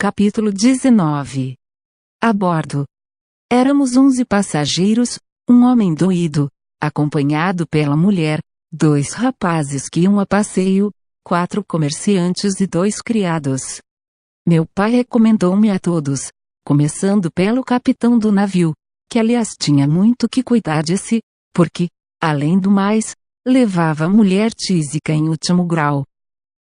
Capítulo 19. A bordo. Éramos 11 passageiros, um homem doído, acompanhado pela mulher, 2 rapazes que iam a passeio, 4 comerciantes e 2 criados. Meu pai recomendou-me a todos, começando pelo capitão do navio, que aliás tinha muito que cuidar de si, porque, além do mais, levava a mulher tísica em último grau.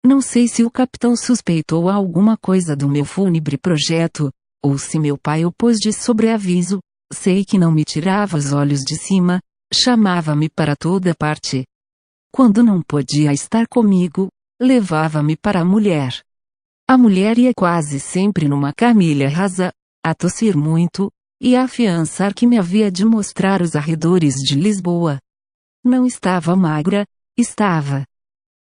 Não sei se o capitão suspeitou alguma coisa do meu fúnebre projeto, ou se meu pai o pôs de sobreaviso. Sei que não me tirava os olhos de cima, chamava-me para toda parte. Quando não podia estar comigo, levava-me para a mulher. A mulher ia quase sempre numa camilha rasa, a tossir muito, e a afiançar que me havia de mostrar os arredores de Lisboa. Não estava magra, estava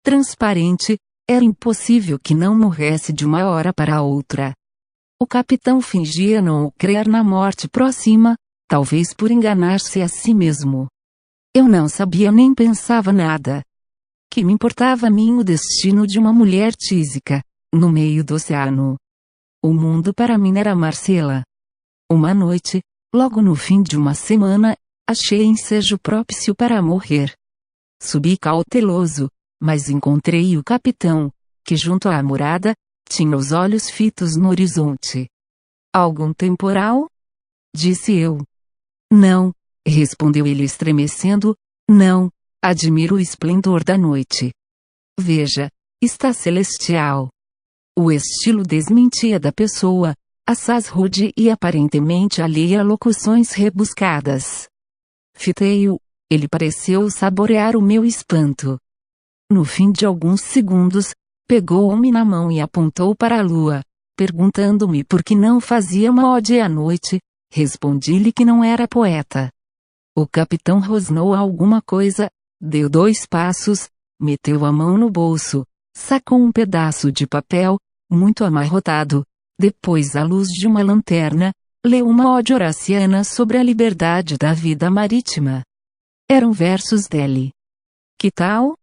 transparente. Era impossível que não morresse de uma hora para a outra. O capitão fingia não crer na morte próxima, talvez por enganar-se a si mesmo. Eu não sabia nem pensava nada. Que me importava a mim o destino de uma mulher tísica, no meio do oceano? O mundo para mim era Marcela. Uma noite, logo no fim de uma semana, achei ensejo propício para morrer. Subi cauteloso, mas encontrei o capitão, que junto à morada, tinha os olhos fitos no horizonte. Algum temporal? Disse eu. Não, respondeu ele estremecendo, não, admiro o esplendor da noite. Veja, está celestial. O estilo desmentia da pessoa, assaz rude e aparentemente alheia a locuções rebuscadas. Fitei-o, ele pareceu saborear o meu espanto. No fim de alguns segundos, pegou-me na mão e apontou para a lua, perguntando-me por que não fazia uma ode à noite. Respondi-lhe que não era poeta. O capitão rosnou alguma coisa, deu 2 passos, meteu a mão no bolso, sacou um pedaço de papel, muito amarrotado, depois à luz de uma lanterna, leu uma ode horaciana sobre a liberdade da vida marítima. Eram versos dele. Que tal?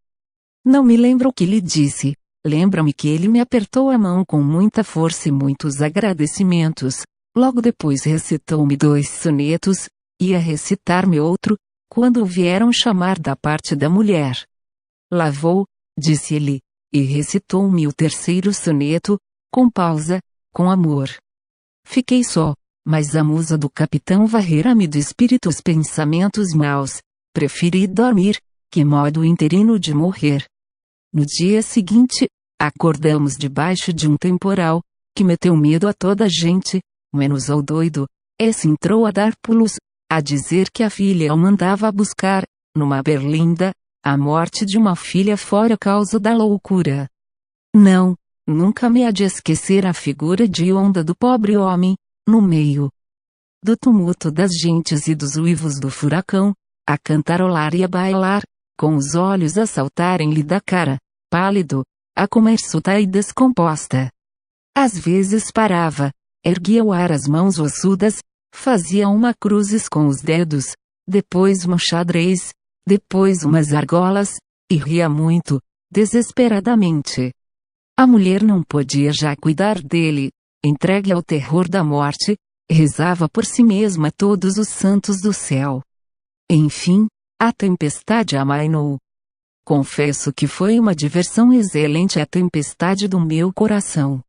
Não me lembro o que lhe disse. Lembra-me que ele me apertou a mão com muita força e muitos agradecimentos. Logo depois recitou-me 2 sonetos, ia recitar-me outro, quando o vieram chamar da parte da mulher. Lá vou, disse ele, e recitou-me o 3º soneto, com pausa, com amor. Fiquei só, mas a musa do capitão varrera-me do espírito os pensamentos maus. Preferi dormir, que modo interino de morrer. No dia seguinte, acordamos debaixo de um temporal, que meteu medo a toda a gente, menos ao doido. Esse entrou a dar pulos, a dizer que a filha o mandava buscar, numa berlinda, a morte de uma filha fora causa da loucura. Não, nunca me há de esquecer a figura de onda do pobre homem, no meio do tumulto das gentes e dos uivos do furacão, a cantarolar e a bailar, com os olhos a saltarem-lhe da cara, pálido, a comer solta e descomposta. Às vezes parava, erguia ao ar as mãos ossudas, fazia uma cruzes com os dedos, depois um xadrez, depois umas argolas, e ria muito, desesperadamente. A mulher não podia já cuidar dele, entregue ao terror da morte, rezava por si mesma todos os santos do céu. Enfim, a tempestade amainou. Confesso que foi uma diversão excelente a tempestade do meu coração.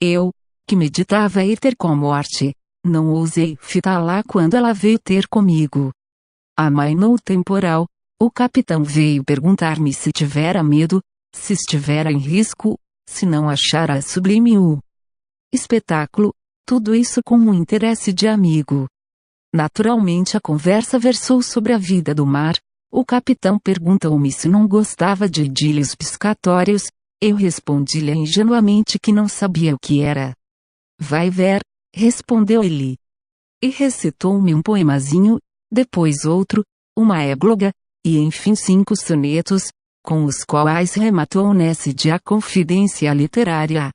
Eu, que meditava ir ter com a morte, não ousei fitá-la quando ela veio ter comigo. Amainou o temporal, o capitão veio perguntar-me se tivera medo, se estivera em risco, se não achara sublime o espetáculo, tudo isso com um interesse de amigo. Naturalmente a conversa versou sobre a vida do mar. O capitão perguntou-me se não gostava de idílios piscatórios. Eu respondi-lhe ingenuamente que não sabia o que era. Vai ver, respondeu ele. E recitou-me um poemazinho, depois outro, uma égloga, e enfim 5 sonetos, com os quais rematou nesse dia a confidência literária.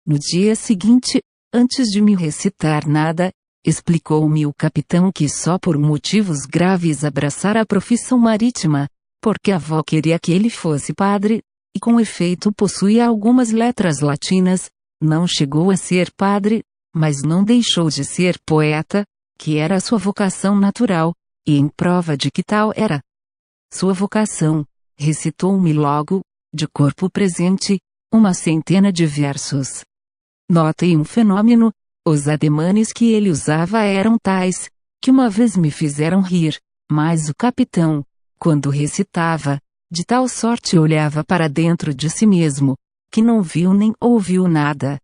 No dia seguinte, antes de me recitar nada, explicou-me o capitão que só por motivos graves abraçara a profissão marítima, porque a avó queria que ele fosse padre, e com efeito possuía algumas letras latinas, Não chegou a ser padre, mas não deixou de ser poeta, que era sua vocação natural, e em prova de que tal era sua vocação, recitou-me logo, de corpo presente, uma centena de versos. Notei um fenômeno: os ademanes que ele usava eram tais, que uma vez me fizeram rir, mas o capitão, quando recitava, de tal sorte olhava para dentro de si mesmo, que não viu nem ouviu nada.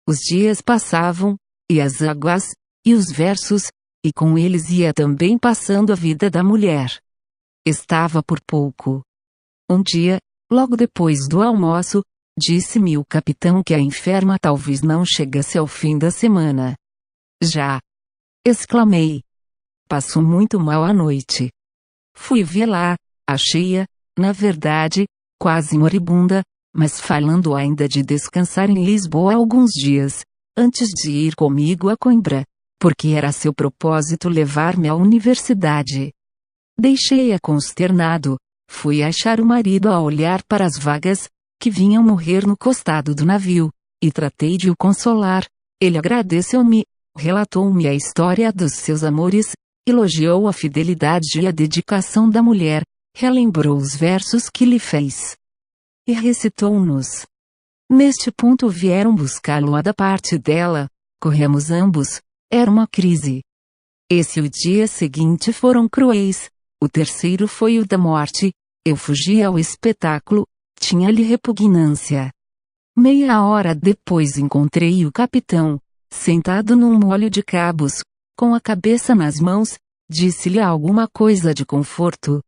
Os dias passavam, e as águas, e os versos, e com eles ia também passando a vida da mulher. Estava por pouco. Um dia, logo depois do almoço, disse-me o capitão que a enferma talvez não chegasse ao fim da semana. Já! Exclamei. Passou muito mal a noite. Fui vê-la, achei-a, na verdade, quase moribunda, mas falando ainda de descansar em Lisboa alguns dias, antes de ir comigo a Coimbra, porque era seu propósito levar-me à universidade. Deixei-a consternado, fui achar o marido a olhar para as vagas, que vinham morrer no costado do navio, e tratei de o consolar. Ele agradeceu-me, relatou-me a história dos seus amores, elogiou a fidelidade e a dedicação da mulher, relembrou os versos que lhe fez e recitou-nos. Neste ponto vieram buscá-lo da parte dela, corremos ambos, era uma crise. Esse e o dia seguinte foram cruéis, o terceiro foi o da morte. Eu fugi ao espetáculo, tinha-lhe repugnância. Meia hora depois encontrei o capitão, sentado num molho de cabos, com a cabeça nas mãos, disse-lhe alguma coisa de conforto.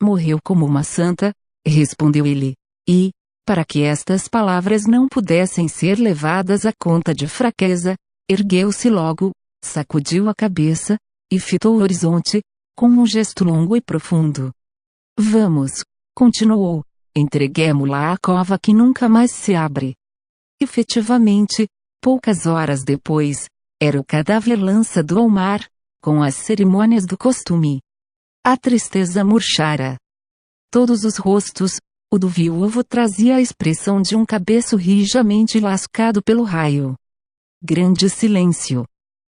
Morreu como uma santa, respondeu ele, e, para que estas palavras não pudessem ser levadas à conta de fraqueza, ergueu-se logo, sacudiu a cabeça, e fitou o horizonte, com um gesto longo e profundo. Vamos, continuou, entreguemo-la à cova que nunca mais se abre. Efetivamente, poucas horas depois, era o cadáver lançado ao mar, com as cerimônias do costume. A tristeza murchara todos os rostos, o do viúvo trazia a expressão de um cabeço rijamente lascado pelo raio. Grande silêncio.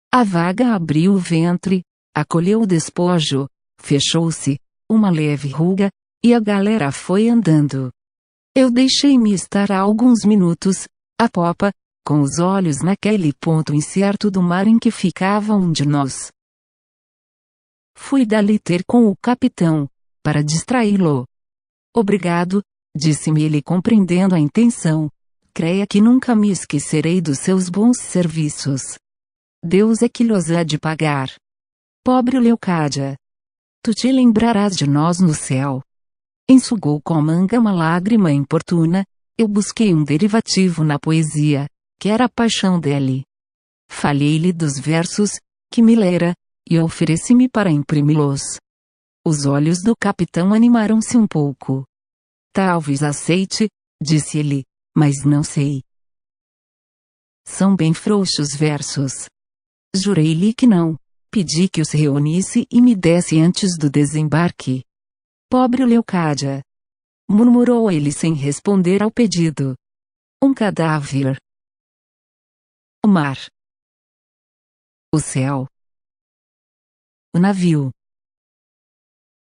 A vaga abriu o ventre, acolheu o despojo, fechou-se, uma leve ruga, e a galera foi andando. Eu deixei-me estar há alguns minutos, à popa, com os olhos naquele ponto incerto do mar em que ficava um de nós. Fui dali ter com o capitão, para distraí-lo. Obrigado, disse-me ele compreendendo a intenção. Creia que nunca me esquecerei dos seus bons serviços. Deus é que lhos há de pagar. Pobre Leocádia! Tu te lembrarás de nós no céu. Ensugou com a manga uma lágrima importuna. Eu busquei um derivativo na poesia, que era a paixão dele. Falei-lhe dos versos, que me lera, e ofereci-me para imprimi-los. Os olhos do capitão animaram-se um pouco. Talvez aceite, disse ele, mas não sei. São bem frouxos versos. Jurei-lhe que não. Pedi que os reunisse e me desse antes do desembarque. Pobre Leocádia! Murmurou ele sem responder ao pedido. Um cadáver. O mar. O céu. O navio.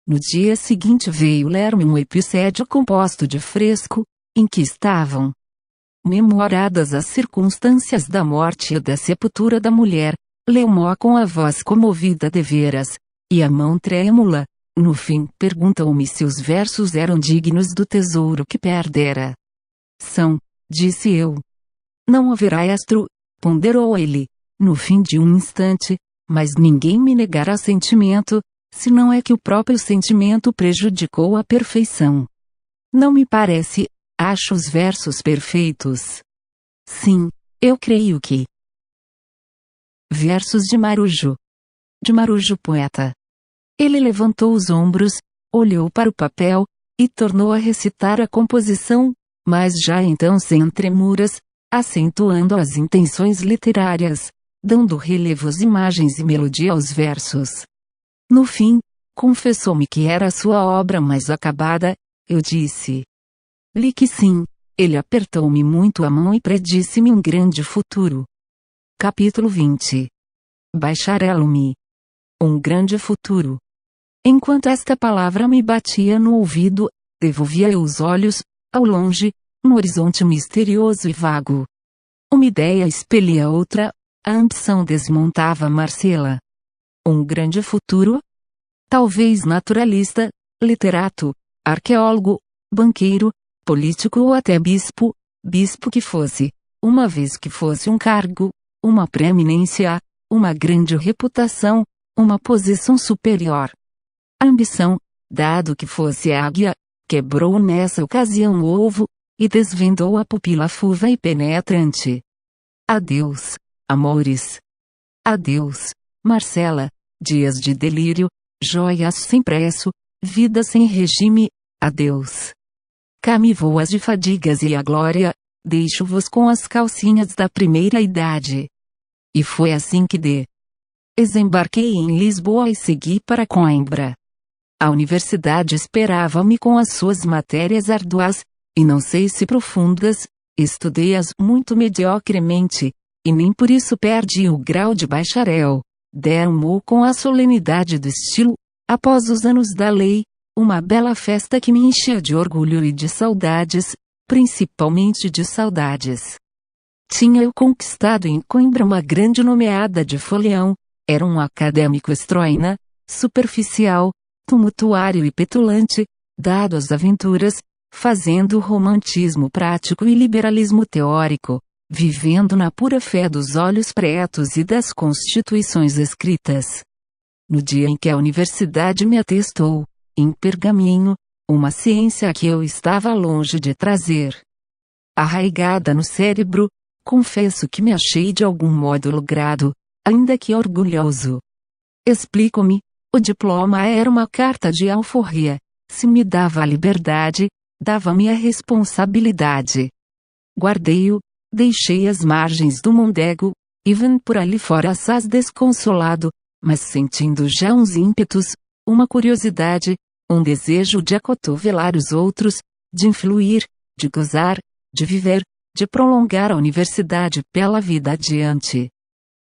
No dia seguinte veio ler-me um episódio composto de fresco, em que estavam memoradas as circunstâncias da morte e da sepultura da mulher. Leu-mo com a voz comovida deveras, e a mão trêmula. No fim, perguntou-me se os versos eram dignos do tesouro que perdera. São, disse eu. Não haverá estro, ponderou ele, no fim de um instante, mas ninguém me negará sentimento, se não é que o próprio sentimento prejudicou a perfeição. Não me parece, acho os versos perfeitos. Sim, eu creio que. Versos de Marujo. De Marujo poeta. Ele levantou os ombros, olhou para o papel, e tornou a recitar a composição, mas já então sem tremuras, acentuando as intenções literárias, dando relevo às imagens e melodia aos versos. No fim, confessou-me que era a sua obra mais acabada. Eu disse-lhe que sim, Ele apertou-me muito a mão e predisse-me um grande futuro. Capítulo 20. Bacharel-me. Um grande futuro. Enquanto esta palavra me batia no ouvido, devolvia eu os olhos, ao longe, no horizonte misterioso e vago. Uma ideia expelia outra, a ambição desmontava Marcela. Um grande futuro? Talvez naturalista, literato, arqueólogo, banqueiro, político ou até bispo que fosse, uma vez que fosse um cargo, uma preeminência, uma grande reputação, uma posição superior. A ambição, dado que fosse águia, quebrou nessa ocasião o ovo, e desvendou a pupila fulva e penetrante. Adeus, amores. Adeus, Marcela, dias de delírio, joias sem preço, vida sem regime, adeus. Cá me vou as de fadigas e a glória, deixo-vos com as calcinhas da primeira idade. E foi assim que desembarquei em Lisboa e segui para Coimbra. A universidade esperava-me com as suas matérias árduas, e não sei se profundas, estudei-as muito mediocremente, e nem por isso perdi o grau de bacharel. Deram-mo com a solenidade do estilo, após os anos da lei, uma bela festa que me enchia de orgulho e de saudades, principalmente de saudades. Tinha eu conquistado em Coimbra uma grande nomeada de folião, era um acadêmico estroina, superficial, tumultuário e petulante, dado às aventuras, fazendo romantismo prático e liberalismo teórico, vivendo na pura fé dos olhos pretos e das constituições escritas. No dia em que a universidade me atestou, em pergaminho, uma ciência a que eu estava longe de trazer arraigada no cérebro, confesso que me achei de algum modo logrado, ainda que orgulhoso. Explico-me, o diploma era uma carta de alforria, se me dava a liberdade, dava-me a responsabilidade. Guardei-o, deixei as margens do Mondego, e vim por ali fora assaz desconsolado, mas sentindo já uns ímpetos, uma curiosidade, um desejo de acotovelar os outros, de influir, de gozar, de viver, de prolongar a universidade pela vida adiante.